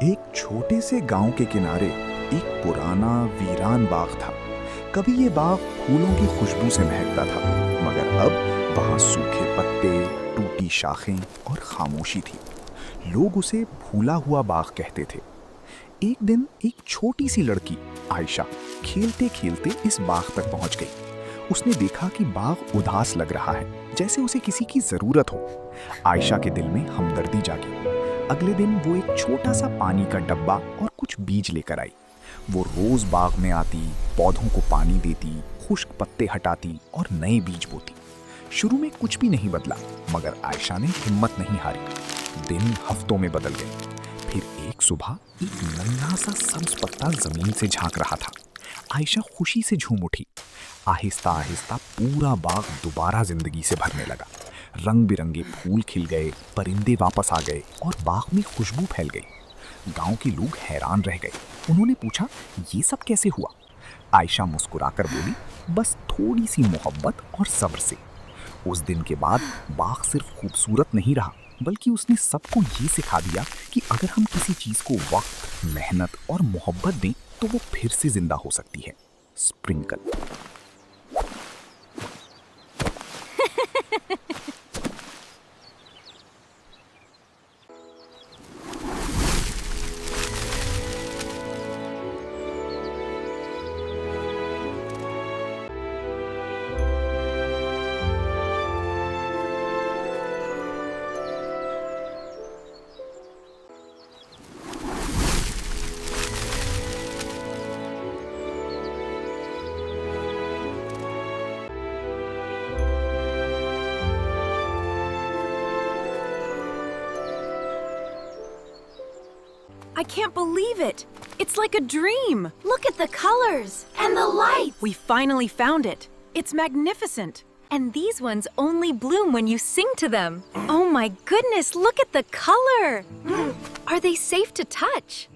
एक छोटे से गांव के किनारे एक पुराना वीरान बाग था। कभी ये बाग फूलों की खुशबू से महकता था, मगर अब वहां सूखे पत्ते, टूटी शाखें और खामोशी थी। लोग उसे भूला हुआ बाग कहते थे। एक दिन एक छोटी सी लड़की आयशा खेलते खेलते इस बाग तक पहुंच गई। उसने देखा कि बाग उदास लग रहा है, जैसे उसे किसी की जरूरत हो। आयशा के दिल में हमदर्दी जागी। अगले दिन वो एक छोटा सा पानी का डब्बा और कुछ बीज लेकर आई। वो रोज बाग में आती, पौधों को पानी देती, खुश्क पत्ते हटाती और नए बीज बोती। शुरू में कुछ भी नहीं बदला, मगर आयशा ने हिम्मत नहीं हारी। दिन हफ्तों में बदल गए। फिर एक सुबह एक नन्हा सा सब्ज पत्ता जमीन से झांक रहा था। आयशा खुशी से झूम उठी। आहिस्ता आहिस्ता पूरा बाग दोबारा जिंदगी से भरने लगा। रंग बिरंगे फूल खिल गए, परिंदे वापस आ गए और बाग में खुशबू फैल गई। गांव के लोग हैरान रह गए। उन्होंने पूछा, ये सब कैसे हुआ? आयशा मुस्कुराकर बोली, बस थोड़ी सी मोहब्बत और सब्र से। उस दिन के बाद बाग सिर्फ खूबसूरत नहीं रहा, बल्कि उसने सबको ये सिखा दिया कि अगर हम किसी चीज को वक्त, मेहनत और मोहब्बत दें तो वो फिर से जिंदा हो सकती है। Sprinkle. I can't believe it! It's like a dream! Look at the colors and the lights! We finally found it! It's magnificent! And these ones only bloom when you sing to them. Oh my goodness, look at the color! Are they safe to touch?